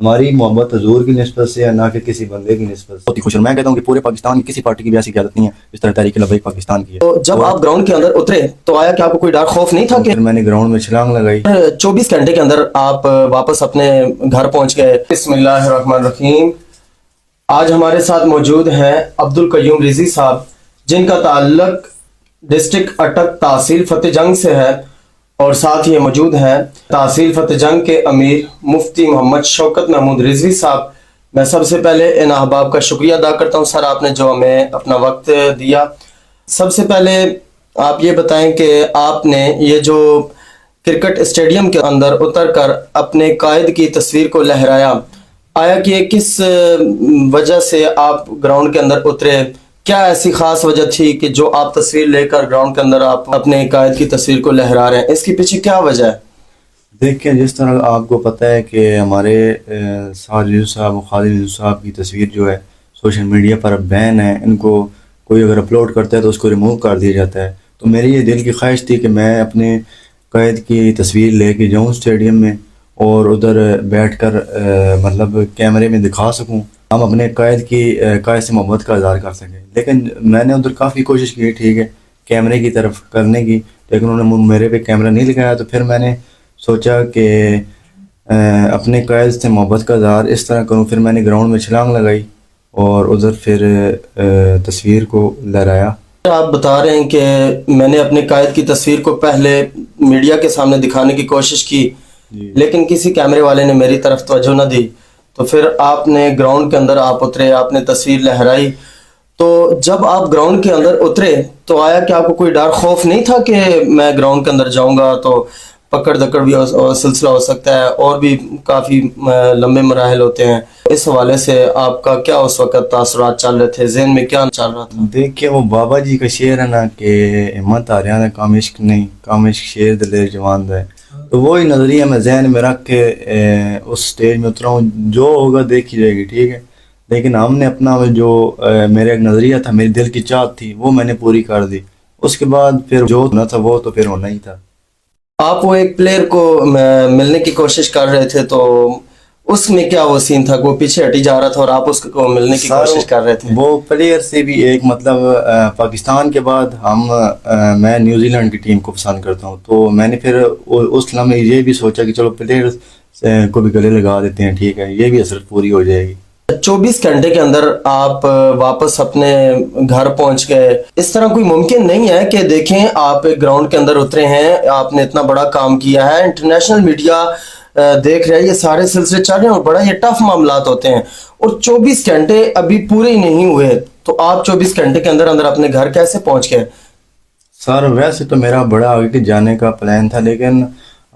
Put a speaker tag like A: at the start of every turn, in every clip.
A: ہماری محبت حضور کی نسبت سے ہے، نہ کہ کسی بندے کی نسبت سے۔ بہت ہی خوش ہوں، میں کہتا ہوں کہ پورے پاکستان کی کسی پارٹی کی بھی ایسی قیادت نہیں ہے جس طرح تحریک لبیک پاکستان کی ہے۔
B: تو جب آپ گراؤنڈ کے اندر اترے تو آیا کہ آپ کو کوئی ڈر خوف نہیں تھا کہ
A: پھر میں نے گراؤنڈ میں چھلانگ لگائی۔
B: 24 گھنٹے کے اندر آپ واپس اپنے گھر پہنچ گئے؟ بسم اللہ الرحمن الرحیم۔ آج ہمارے ساتھ موجود ہیں عبدالقیوم رضوی صاحب، جن کا تعلق ڈسٹرکٹ اٹک تحصیل فتح جنگ سے ہے، اور ساتھ یہ موجود ہیں تحصیل فتح جنگ کے امیر مفتی محمد شوکت محمود رضوی صاحب۔ میں سب سے پہلے ان احباب کا شکریہ ادا کرتا ہوں سر، آپ نے جو ہمیں اپنا وقت دیا۔ سب سے پہلے آپ یہ بتائیں کہ آپ نے یہ جو کرکٹ اسٹیڈیم کے اندر اتر کر اپنے قائد کی تصویر کو لہرایا، آیا کہ یہ کس وجہ سے آپ گراؤنڈ کے اندر اترے؟ کیا ایسی خاص وجہ تھی کہ جو آپ تصویر لے کر گراؤنڈ کے اندر آپ اپنے قائد کی تصویر کو لہرا رہے ہیں؟ اس کے پیچھے کیا وجہ ہے؟
A: دیکھیں، جس طرح آپ کو پتہ ہے کہ ہمارے سعد رضوی صاحب و خالد رضوی صاحب کی تصویر جو ہے سوشل میڈیا پر بین ہے، ان کو کوئی اگر اپلوڈ کرتا ہے تو اس کو ریموو کر دیا جاتا ہے۔ تو میری یہ دل کی خواہش تھی کہ میں اپنے قائد کی تصویر لے کے جاؤں اسٹیڈیم میں اور ادھر بیٹھ کر مطلب کیمرے میں دکھا سکوں، ہم اپنے قائد سے محبت کا اظہار کر سکیں۔ لیکن میں نے ادھر کافی کوشش کی، ٹھیک ہے، کیمرے کی طرف کرنے کی، لیکن انہوں نے میرے پہ کیمرہ نہیں لگایا۔ تو پھر میں نے سوچا کہ اپنے قائد سے محبت کا اظہار اس طرح کروں۔ پھر میں نے گراؤنڈ میں چھلانگ لگائی اور ادھر پھر تصویر کو لہرایا۔
B: آپ بتا رہے ہیں کہ میں نے اپنے قائد کی تصویر کو پہلے میڈیا کے سامنے دکھانے کی کوشش کی، لیکن کسی کیمرے والے نے میری طرف توجہ نہ دی، تو پھر آپ نے گراؤنڈ کے اندر آپ اترے، آپ نے تصویر لہرائی۔ تو جب آپ گراؤنڈ کے اندر اترے تو آیا کہ آپ کو کوئی ڈر خوف نہیں تھا کہ میں گراؤنڈ کے اندر جاؤں گا تو پکڑ دکڑ بھی سلسلہ ہو سکتا ہے، اور بھی کافی لمبے مراحل ہوتے ہیں؟ اس حوالے سے آپ کا کیا اس وقت تاثرات چل رہے تھے، ذہن میں کیا چل رہا تھا؟
A: دیکھیے، وہ بابا جی کا شعر ہے نا کہ ہمت آریاں کام عشق نہیں، کام عشق شیر دلیر جوان ہے، تو وہی نظریہ میں ذہن میں رکھ کے اس سٹیج میں اترا ہوں۔ جو ہوگا دیکھی جائے گی، ٹھیک ہے، لیکن ہم نے اپنا جو میرا ایک نظریہ تھا، میری دل کی چاہت تھی، وہ میں نے پوری کر دی۔ اس کے بعد پھر جو ہونا تھا وہ تو پھر ہونا ہی تھا۔
B: آپ وہ ایک پلیئر کو ملنے کی کوشش کر رہے تھے، تو اس میں کیا وہ سین تھا کہ وہ پیچھے ہٹی جا رہا تھا اور آپ اس کو ملنے کی کوشش کر رہے تھے؟
A: وہ پلیئر سے بھی ایک مطلب پاکستان کے بعد میں نیوزی لینڈ کی ٹیم کو پسند کرتا ہوں، تو میں نے پھر اس لمحے یہ بھی سوچا کہ چلو پلیئر کو بھی گلے لگا دیتے ہیں، ٹھیک ہے، یہ بھی اثر پوری ہو جائے گی۔ 24
B: گھنٹے کے اندر آپ واپس اپنے گھر پہنچ گئے۔ اس طرح کوئی ممکن نہیں ہے کہ دیکھیں آپ گراؤنڈ کے اندر اترے ہیں، آپ نے اتنا بڑا کام کیا ہے، انٹرنیشنل میڈیا دیکھ رہے ہیں، یہ سارے سلسلے چل رہے ہیں اور بڑا یہ ٹف معاملات ہوتے ہیں، اور 24 گھنٹے ابھی پورے ہی نہیں ہوئے، تو آپ 24 گھنٹے کے اندر اندر اپنے گھر کیسے پہنچ گئے؟
A: سر ویسے تو میرا بڑا آگے کے جانے کا پلان تھا، لیکن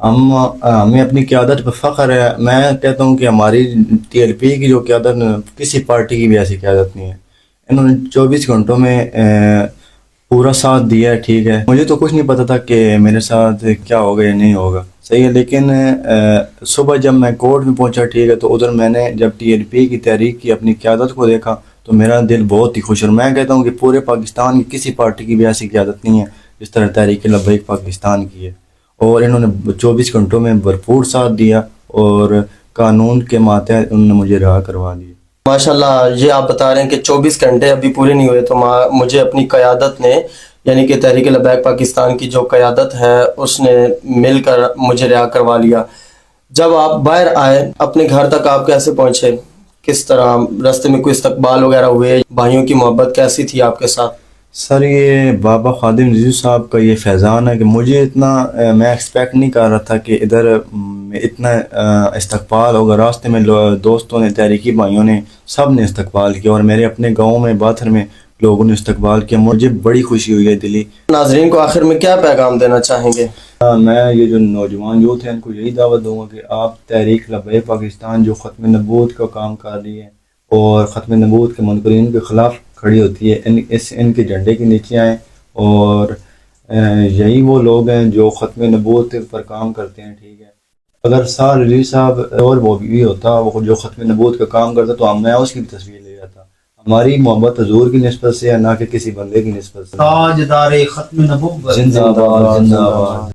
A: ہمیں اپنی قیادت پہ فخر ہے۔ میں کہتا ہوں کہ ہماری ٹی ایل پی کی جو قیادت کسی پارٹی کی بھی ایسی قیادت نہیں ہے، انہوں نے 24 گھنٹوں میں پورا ساتھ دیا ہے، ٹھیک ہے۔ مجھے تو کچھ نہیں پتا تھا کہ میرے ساتھ کیا ہوگا یا نہیں ہوگا، صحیح ہے، لیکن صبح جب میں کورٹ میں پہنچا، ٹھیک ہے، تو ادھر میں نے جب ٹی ایل پی کی تحریک کی اپنی قیادت کو دیکھا تو میرا دل بہت ہی خوش، اور میں کہتا ہوں کہ پورے پاکستان کی کسی پارٹی کی بھی ایسی قیادت نہیں ہے جس طرح تحریک لبیک پاکستان کی ہے، اور انہوں نے 24 گھنٹوں میں بھرپور ساتھ دیا اور قانون کے ماتحت انہوں نے مجھے رہا کروا دیا۔
B: ماشاءاللہ، یہ آپ بتا رہے ہیں کہ 24 گھنٹے ابھی پورے نہیں ہوئے تو مجھے اپنی قیادت نے، یعنی کہ تحریک لبیک پاکستان کی جو قیادت ہے، اس نے مل کر مجھے رہا کروا لیا۔ جب آپ باہر آئے اپنے گھر تک آپ کیسے پہنچے؟ کس طرح راستے میں کوئی استقبال وغیرہ ہوئے؟ بھائیوں کی محبت کیسی تھی آپ کے ساتھ؟
A: سر یہ بابا خادم رضوی صاحب کا یہ فیضان ہے کہ مجھے اتنا میں ایکسپیکٹ نہیں کر رہا تھا کہ ادھر اتنا استقبال ہوگا۔ راستے میں دوستوں نے، تحریکی بھائیوں نے، سب نے استقبال کیا، اور میرے اپنے گاؤں میں باتھر میں لوگوں نے استقبال کیا، مجھے بڑی خوشی ہوئی ہے دلی۔
B: ناظرین کو آخر میں کیا پیغام دینا چاہیں گے؟
A: میں یہ جو نوجوان یوتھ ہیں ان کو یہی دعوت دوں گا کہ آپ تحریک لبیک پاکستان جو ختم نبوت کا کام کر رہی ہے اور ختم نبوت کے منکرین کے خلاف کھڑی ہوتی ہے، ان کے جھنڈے کے نیچے آئیں، اور یہی وہ لوگ ہیں جو ختم نبوت پر کام کرتے ہیں، ٹھیک ہے۔ اگر سعد رضوی صاحب اور وہ بھی ہوتا، وہ جو ختم نبوت کا کام کرتا، تو میں اس کی بھی تصویر لے جاتا۔ ہماری محبت حضور کی نسبت سے ہے، نہ کہ کسی بندے کی نسبت سے۔
C: تاجدار ختم نبوت
A: زندہ باد، زندہ باد۔